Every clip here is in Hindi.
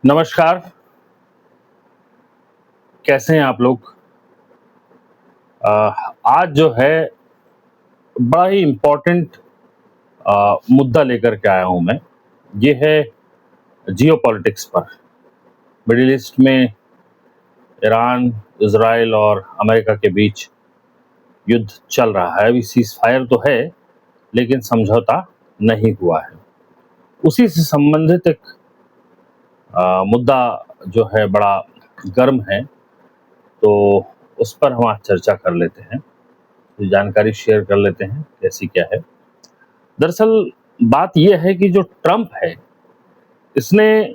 नमस्कार, कैसे हैं आप लोग? अ, आज जो है बड़ा ही इम्पोर्टेंट मुद्दा लेकर के आया हूँ मैं। ये है जियोपॉलिटिक्स पर। मिडल ईस्ट में ईरान, इज़राइल और अमेरिका के बीच युद्ध चल रहा है। अभी सीज़फायर तो है, लेकिन समझौता नहीं हुआ है। उसी से संबंधित एक मुद्दा जो है बड़ा गर्म है, तो उस पर हम आज चर्चा कर लेते हैं। तो जानकारी शेयर कर लेते हैं, कैसी क्या है। दरअसल बात ये है कि जो ट्रंप है, इसने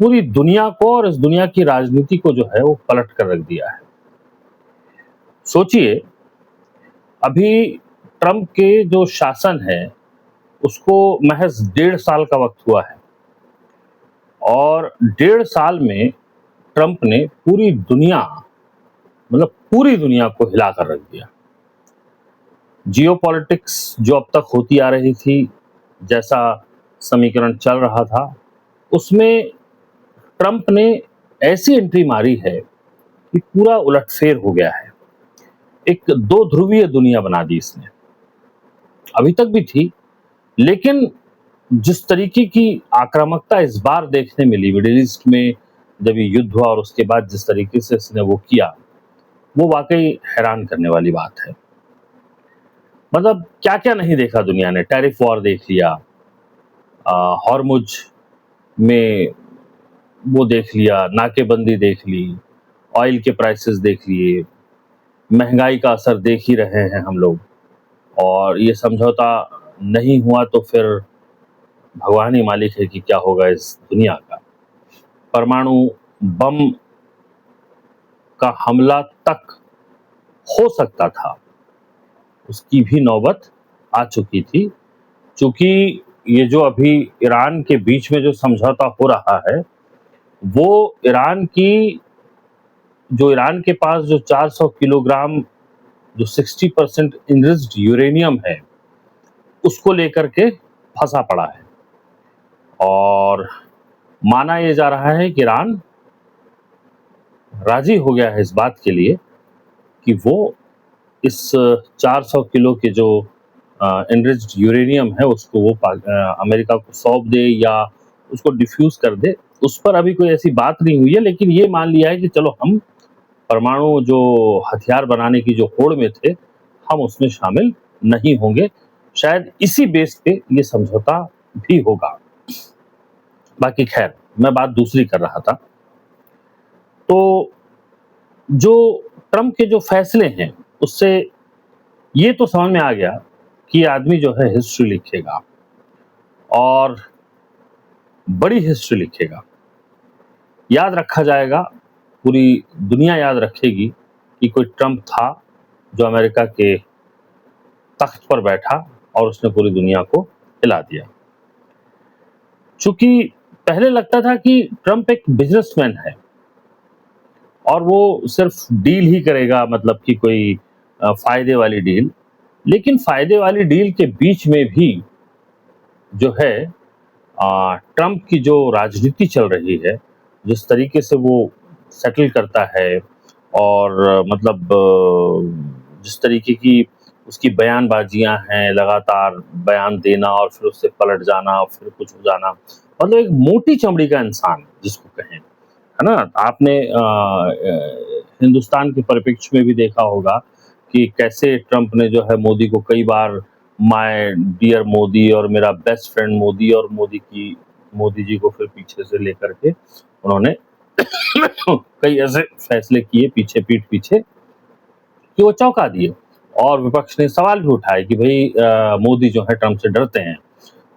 पूरी दुनिया को और इस दुनिया की राजनीति को जो है वो पलट कर रख दिया है। सोचिए, अभी ट्रंप के जो शासन है, उसको महज़ 1.5 साल का वक़्त हुआ है और 1.5 साल में ट्रंप ने पूरी दुनिया, मतलब पूरी दुनिया को हिला कर रख दिया। जियोपॉलिटिक्स जो अब तक होती आ रही थी, जैसा समीकरण चल रहा था, उसमें ट्रंप ने ऐसी एंट्री मारी है कि पूरा उलटफेर हो गया है। एक दो ध्रुवीय दुनिया बना दी इसने। अभी तक भी थी, लेकिन जिस तरीके की आक्रामकता इस बार देखने मिली मिडिल ईस्ट में, जब ये युद्ध हुआ और उसके बाद जिस तरीके से इसने वो किया, वो वाकई हैरान करने वाली बात है। मतलब क्या-क्या नहीं देखा दुनिया ने। टैरिफ वॉर देख लिया, हॉर्मुज में वो देख लिया, नाकेबंदी देख ली, ऑयल के प्राइसेस देख लिए, महंगाई का असर देख ही रहे हैं हम लोग। और ये समझौता नहीं हुआ तो फिर भगवान ही मालिक है कि क्या होगा इस दुनिया का। परमाणु बम का हमला तक हो सकता था, उसकी भी नौबत आ चुकी थी। चूँकि ये जो अभी ईरान के बीच में जो समझौता हो रहा है, वो ईरान के पास जो 400 किलोग्राम जो 60% इनरिच्ड यूरेनियम है, उसको लेकर के फंसा पड़ा है। और माना ये जा रहा है कि ईरान राजी हो गया है इस बात के लिए कि वो इस 400 किलो के जो एनरिच्ड यूरेनियम है, उसको वो अमेरिका को सौंप दे या उसको डिफ्यूज़ कर दे। उस पर अभी कोई ऐसी बात नहीं हुई है, लेकिन ये मान लिया है कि चलो हम परमाणु जो हथियार बनाने की जो होड़ में थे, हम उसमें शामिल नहीं होंगे। शायद इसी बेस पे ये समझौता भी होगा। बाकी खैर, मैं बात दूसरी कर रहा था। तो जो ट्रंप के जो फैसले हैं, उससे ये तो समझ में आ गया कि ये आदमी जो है हिस्ट्री लिखेगा और बड़ी हिस्ट्री लिखेगा। याद रखा जाएगा, पूरी दुनिया याद रखेगी कि कोई ट्रंप था जो अमेरिका के तख्त पर बैठा और उसने पूरी दुनिया को हिला दिया। चूँकि पहले लगता था कि ट्रंप एक बिज़नेसमैन है और वो सिर्फ डील ही करेगा, मतलब कि कोई फ़ायदे वाली डील। लेकिन फ़ायदे वाली डील के बीच में भी जो है ट्रंप की जो राजनीति चल रही है, जिस तरीके से वो सेटल करता है और मतलब जिस तरीके की उसकी बयानबाजियाँ हैं, लगातार बयान देना और फिर उससे पलट जाना, फिर कुछ हो जाना। मतलब एक मोटी चमड़ी का इंसान जिसको कहें, है ना? आपने हिंदुस्तान के परिप्रेक्ष्य में भी देखा होगा कि कैसे ट्रंप ने जो है मोदी को कई बार माय डियर मोदी और मेरा बेस्ट फ्रेंड मोदी, और मोदी जी को फिर पीछे से लेकर के उन्होंने कई ऐसे फैसले किए पीछे, पीठ पीछे, कि वो चौंका दिए। और विपक्ष ने सवाल भी उठाए कि भई मोदी जो है ट्रंप से डरते हैं।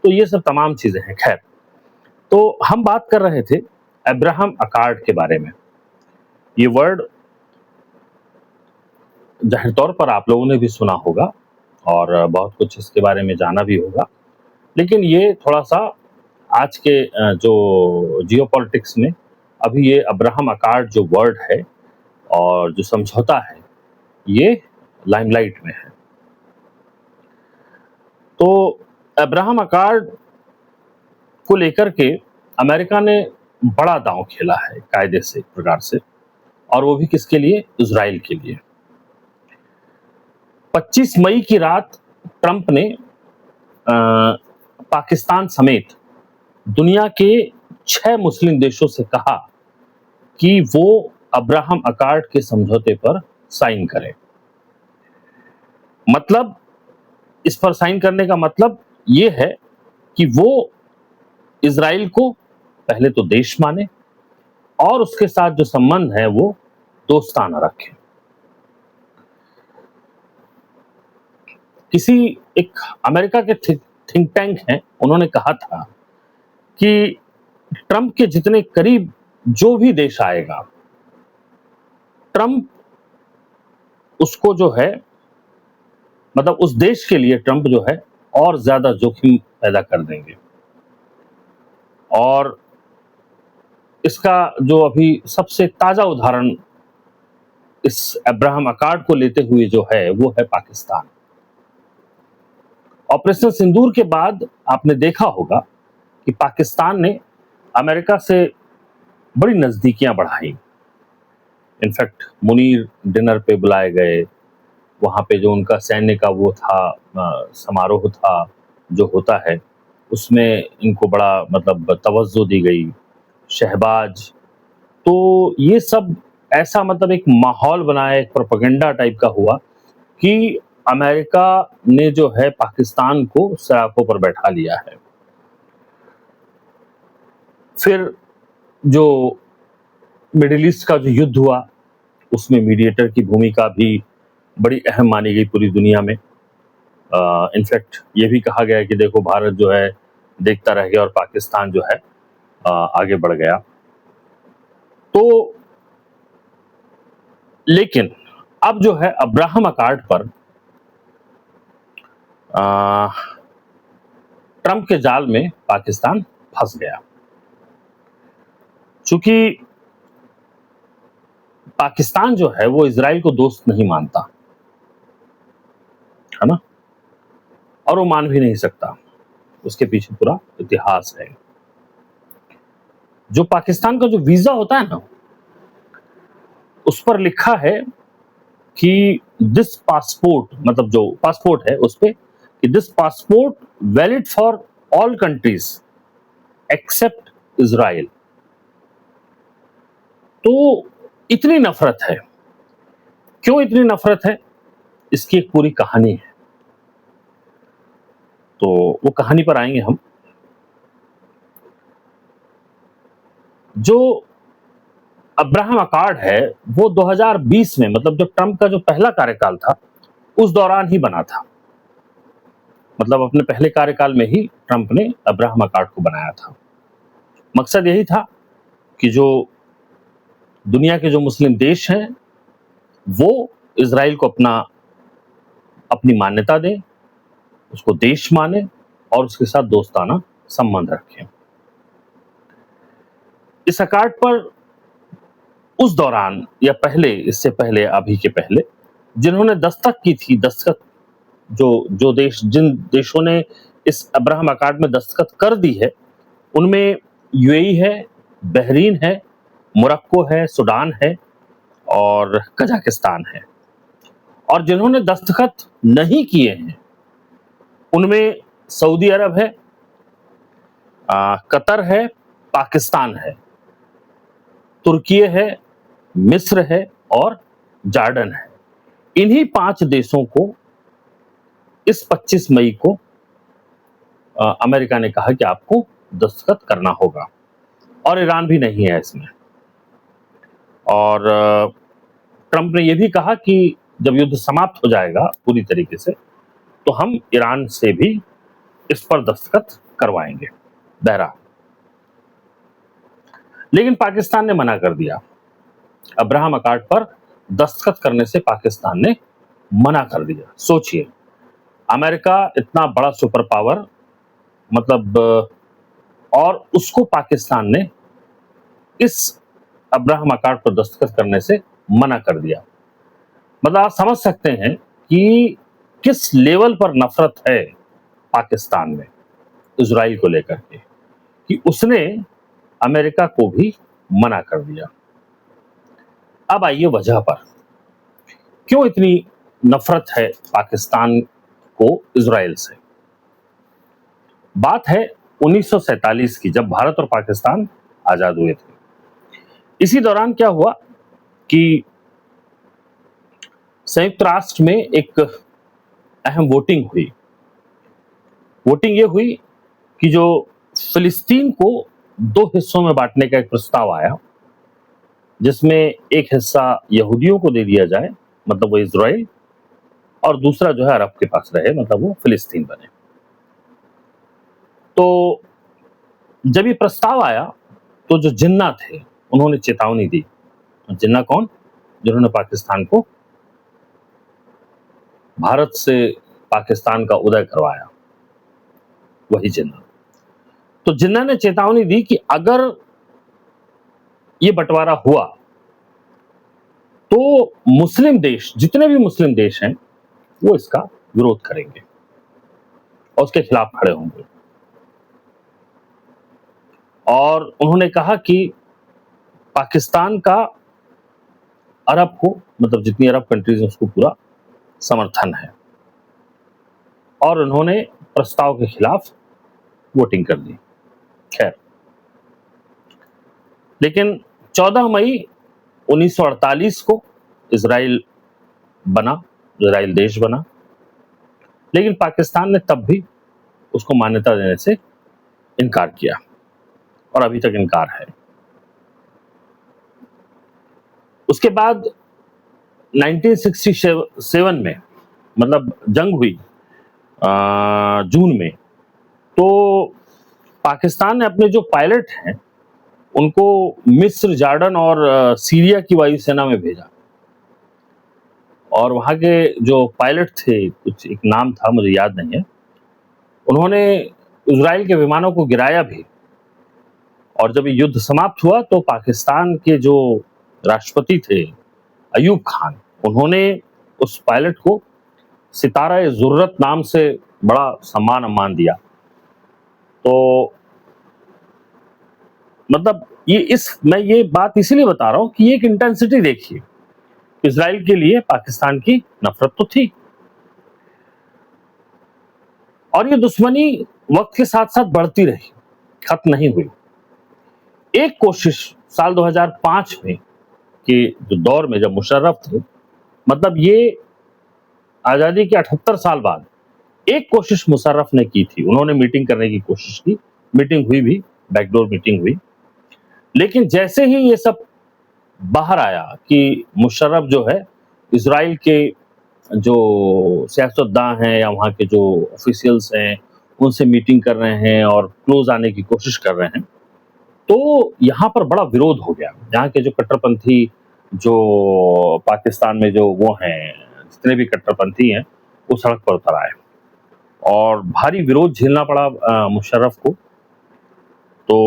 तो ये सब तमाम चीज़ें हैं। खैर, तो हम बात कर रहे थे अब्राहम अकॉर्ड के बारे में। ये वर्ड ज़ाहिर तौर पर आप लोगों ने भी सुना होगा और बहुत कुछ इसके बारे में जाना भी होगा। लेकिन ये थोड़ा-सा आज के जो जियोपॉलिटिक्स में अभी ये अब्राहम अकॉर्ड जो वर्ड है और जो समझौता है, ये लाइमलाइट में है। तो अब्राहम अकॉर्ड को लेकर के अमेरिका ने बड़ा दांव खेला है कायदे से, एक प्रकार से, और वो भी किसके लिए? इज़राइल के लिए। 25 मई की रात ट्रंप ने पाकिस्तान समेत दुनिया के 6 मुस्लिम देशों से कहा कि वो अब्राहम अकॉर्ड के समझौते पर साइन करें। मतलब, इस पर साइन करने का मतलब ये है कि वो इज़राइल को पहले तो देश माने और उसके साथ जो संबंध है वो दोस्ताना रखें। किसी एक अमेरिका के थिंक टैंक हैं, उन्होंने कहा था कि ट्रंप के जितने करीब जो भी देश आएगा, ट्रंप उसको जो है, मतलब उस देश के लिए ट्रंप जो है और ज्यादा जोखिम पैदा कर देंगे। और इसका जो अभी सबसे ताजा उदाहरण इस अब्राहम अकॉर्ड को लेते हुए जो है वो है पाकिस्तान। ऑपरेशन सिंदूर के बाद आपने देखा होगा कि पाकिस्तान ने अमेरिका से बड़ी नजदीकियां बढ़ाई। इनफैक्ट मुनीर डिनर पे बुलाए गए, वहाँ पे जो उनका सैन्य का वो था समारोह था जो होता है, उसमें इनको बड़ा मतलब तवज्जो दी गई, शहबाज। तो ये सब ऐसा मतलब एक माहौल बनाया, एक प्रोपेगेंडा टाइप का हुआ कि अमेरिका ने जो है पाकिस्तान को सराखों पर बैठा लिया है। फिर जो मिडिल ईस्ट का जो युद्ध हुआ, उसमें मीडिएटर की भूमिका भी बड़ी अहम मानी गई पूरी दुनिया में। इनफैक्ट ये भी कहा गया कि देखो भारत जो है देखता रह गया और पाकिस्तान जो है आगे बढ़ गया। तो लेकिन अब जो है अब्राहम अकॉर्ड पर ट्रंप के जाल में पाकिस्तान फंस गया। चूंकि पाकिस्तान जो है वो इजराइल को दोस्त नहीं मानता, है ना, और वो मान भी नहीं सकता। उसके पीछे पूरा इतिहास है। जो पाकिस्तान का जो वीजा होता है ना, उस पर लिखा है कि दिस पासपोर्ट, मतलब जो पासपोर्ट है उस पे कि this passport valid for all countries except Israel. तो इतनी नफरत है। क्यों इतनी नफरत है? इसकी एक पूरी कहानी है। तो वो कहानी पर आएंगे हम। जो अब्राहम अकॉर्ड है वो 2020 में, मतलब जो ट्रंप का जो पहला कार्यकाल था उस दौरान ही बना था। मतलब अपने पहले कार्यकाल में ही ट्रंप ने अब्राहम अकॉर्ड को बनाया था। मकसद यही था कि जो दुनिया के जो मुस्लिम देश हैं वो इजराइल को अपनी मान्यता दें, उसको देश माने और उसके साथ दोस्ताना संबंध रखें। इस अकॉर्ड पर उस दौरान या पहले, इससे पहले, अभी के पहले जिन्होंने दस्तखत की थी, दस्तखत जो देश, जिन देशों ने इस अब्राहम अकॉर्ड में दस्तखत कर दी है, उनमें यूएई है, बहरीन है, मोरक्को है, सूडान है और कजाकिस्तान है। और जिन्होंने दस्तखत नहीं किए हैं उनमें सऊदी अरब है, कतर है, पाकिस्तान है, तुर्की है, मिस्र है और जॉर्डन है। इन्हीं 5 देशों को इस 25 मई को अमेरिका ने कहा कि आपको दस्तखत करना होगा, और ईरान भी नहीं है इसमें। और ट्रंप ने यह भी कहा कि जब युद्ध समाप्त हो जाएगा पूरी तरीके से तो हम ईरान से भी इस पर दस्तखत करवाएंगे। बहरहाल, लेकिन पाकिस्तान ने मना कर दिया। अब्राहम अकॉर्ड पर दस्तखत करने से पाकिस्तान ने मना कर दिया। सोचिए, अमेरिका इतना बड़ा सुपर पावर, मतलब, और उसको पाकिस्तान ने इस अब्राहम अकॉर्ड पर दस्तखत करने से मना कर दिया। मतलब आप समझ सकते हैं कि किस लेवल पर नफरत है पाकिस्तान में इजराइल को लेकर के, कि उसने अमेरिका को भी मना कर दिया। अब आइए वजह पर, क्यों इतनी नफरत है पाकिस्तान को इजराइल से। बात है 1947 की, जब भारत और पाकिस्तान आजाद हुए थे। इसी दौरान क्या हुआ कि संयुक्त राष्ट्र में एक अहम वोटिंग हुई। वोटिंग ये हुई कि जो फिलिस्तीन को दो हिस्सों में बांटने का एक प्रस्ताव आया, जिसमें एक हिस्सा यहूदियों को दे दिया जाए, मतलब वो इजराइल, और दूसरा जो है अरब के पास रहे, मतलब वो फिलिस्तीन बने। तो जब ये प्रस्ताव आया तो जो जिन्ना थे उन्होंने चेतावनी दी। जिन्ना कौन? जिन्होंने पाकिस्तान को, भारत से पाकिस्तान का उदय करवाया, वही जिन्ना। तो जिन्ना ने चेतावनी दी कि अगर ये बंटवारा हुआ तो मुस्लिम देश, जितने भी मुस्लिम देश हैं, वो इसका विरोध करेंगे और उसके खिलाफ खड़े होंगे। और उन्होंने कहा कि पाकिस्तान का अरब को, मतलब जितनी अरब कंट्रीज हैं, उसको पूरा समर्थन है। और उन्होंने प्रस्ताव के खिलाफ वोटिंग कर दी। खैर, लेकिन 14 मई 1948 को इजराइल बना, इजराइल देश बना, लेकिन पाकिस्तान ने तब भी उसको मान्यता देने से इनकार किया और अभी तक इनकार है। उसके बाद 1967 में, मतलब जंग हुई जून में, तो पाकिस्तान ने अपने जो पायलट हैं उनको मिस्र, जॉर्डन और सीरिया की वायुसेना में भेजा। और वहाँ के जो पायलट थे, कुछ एक नाम था, मुझे याद नहीं है, उन्होंने इजराइल के विमानों को गिराया भी। और जब ये युद्ध समाप्त हुआ तो पाकिस्तान के जो राष्ट्रपति थे अयूब खान, उन्होंने उस पायलट को सितारा-ए-ज़ुर्रत नाम से बड़ा सम्मान दिया। तो मतलब मैं ये बात इसीलिए बता रहा हूँ कि एक इंटेंसिटी देखिए, इजराइल के लिए पाकिस्तान की नफरत तो थी, और ये दुश्मनी वक्त के साथ साथ बढ़ती रही, खत्म नहीं हुई। एक कोशिश साल 2005 में के जो दौर में, जब मुशर्रफ थे, मतलब ये आजादी के 78 साल बाद एक कोशिश मुशर्रफ ने की थी। उन्होंने मीटिंग करने की कोशिश की, मीटिंग हुई भी, बैकडोर मीटिंग हुई। लेकिन जैसे ही ये सब बाहर आया कि मुशर्रफ जो है इजराइल के जो सियासतदान हैं या वहाँ के जो ऑफिशियल्स हैं उनसे मीटिंग कर रहे हैं और क्लोज आने की कोशिश कर रहे हैं, तो यहाँ पर बड़ा विरोध हो गया। यहाँ के जो कट्टरपंथी, जो पाकिस्तान में जो वो हैं, जितने भी कट्टरपंथी हैं, वो सड़क पर उतर आए और भारी विरोध झेलना पड़ा मुशर्रफ को। तो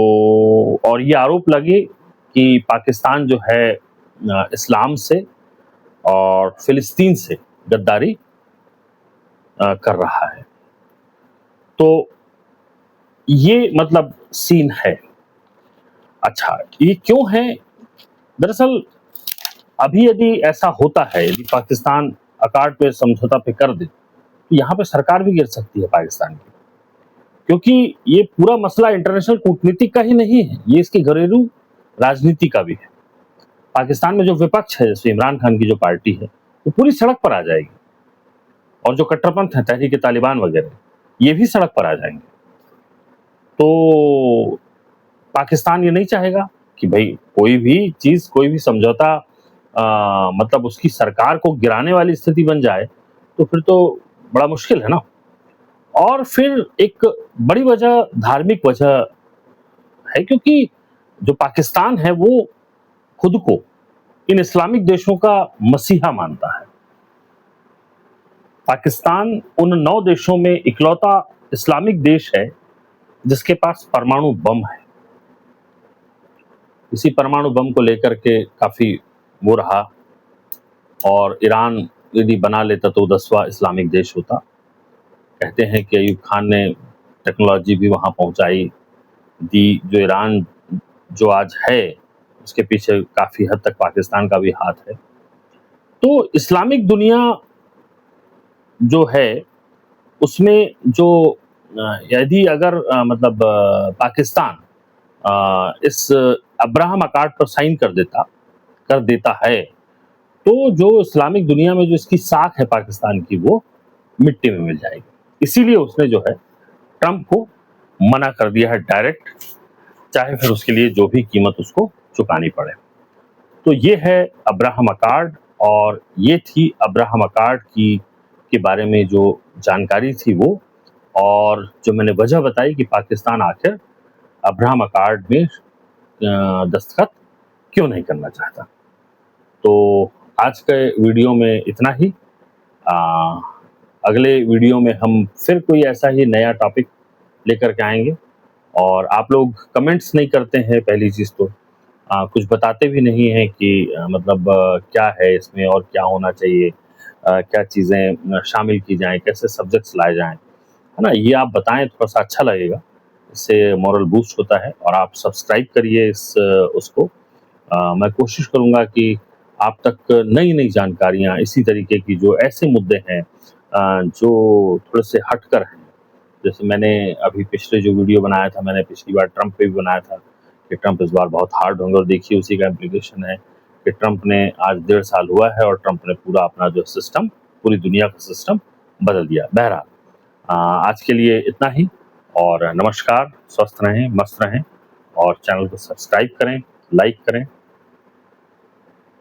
और ये आरोप लगे कि पाकिस्तान जो है इस्लाम से और फिलिस्तीन से गद्दारी कर रहा है। तो ये मतलब सीन है। अच्छा, ये क्यों है? दरअसल अभी यदि ऐसा होता है, यदि पाकिस्तान अकार्ड पे, समझौता पे कर दे, तो यहाँ पे सरकार भी गिर सकती है पाकिस्तान की, क्योंकि ये पूरा मसला इंटरनेशनल कूटनीति का ही नहीं है, ये इसकी घरेलू राजनीति का भी है। पाकिस्तान में जो विपक्ष है, जैसे इमरान खान की जो पार्टी है, वो पूरी सड़क पर आ जाएगी, और जो कट्टरपंथ है, तहरीक तालिबान वगैरह, ये भी सड़क पर आ जाएंगे। तो पाकिस्तान ये नहीं चाहेगा कि भाई कोई भी चीज, कोई भी समझौता मतलब उसकी सरकार को गिराने वाली स्थिति बन जाए, तो फिर तो बड़ा मुश्किल है ना। और फिर एक बड़ी वजह धार्मिक वजह है, क्योंकि जो पाकिस्तान है वो खुद को इन इस्लामिक देशों का मसीहा मानता है। पाकिस्तान उन 9 देशों में इकलौता इस्लामिक देश है जिसके पास परमाणु बम है। इसी परमाणु बम को लेकर के काफी वो रहा, और ईरान यदि बना लेता तो 10वां इस्लामिक देश होता। कहते हैं कि अयूब खान ने टेक्नोलॉजी भी वहाँ पहुँचाई दी, जो ईरान जो आज है, उसके पीछे काफ़ी हद तक पाकिस्तान का भी हाथ है। तो इस्लामिक दुनिया जो है, उसमें जो यदि अगर मतलब पाकिस्तान इस अब्राहम अकॉर्ड पर साइन कर देता है, तो जो इस्लामिक दुनिया में जो इसकी साख है पाकिस्तान की, वो मिट्टी में मिल जाएगी। इसीलिए उसने जो है ट्रंप को मना कर दिया है डायरेक्ट, चाहे फिर उसके लिए जो भी कीमत उसको चुकानी पड़े। तो ये है अब्राहम अकॉर्ड, और ये थी अब्राहम अकॉर्ड की के बारे में जो जानकारी थी वो, और जो मैंने वजह बताई कि पाकिस्तान आखिर अब्राहम अकॉर्ड में दस्तखत क्यों नहीं करना चाहता। तो आज के वीडियो में इतना ही। अ, अगले वीडियो में हम फिर कोई ऐसा ही नया टॉपिक लेकर के आएँगे, और आप लोग कमेंट्स नहीं करते हैं पहली चीज़ तो। कुछ बताते भी नहीं हैं कि मतलब क्या है इसमें और क्या होना चाहिए, क्या चीज़ें शामिल की जाएँ, कैसे सब्जेक्ट्स लाए जाएँ, है ना? ये आप बताएँ, थोड़ा-सा अच्छा लगेगा। इससे मोरल बूस्ट होता है, और आप सब्सक्राइब करिए उसको। मैं कोशिश करूँगा कि आप तक नई-नई जानकारियाँ इसी तरीके की, जो ऐसे मुद्दे हैं जो थोड़े से हटकर हैं। जैसे मैंने अभी पिछले जो वीडियो बनाया था, मैंने पिछली बार ट्रंप पे भी बनाया था कि ट्रंप इस बार बहुत हार्ड होंगे, और देखिए उसी का इम्प्लीकेशन है कि ट्रंप ने आज 1.5 साल हुआ है और ट्रंप ने पूरा अपना जो सिस्टम, पूरी दुनिया का सिस्टम बदल दिया। बहरहाल आज के लिए इतना ही, और नमस्कार, स्वस्थ रहें, मस्त रहें, और चैनल को सब्सक्राइब करें, लाइक करें।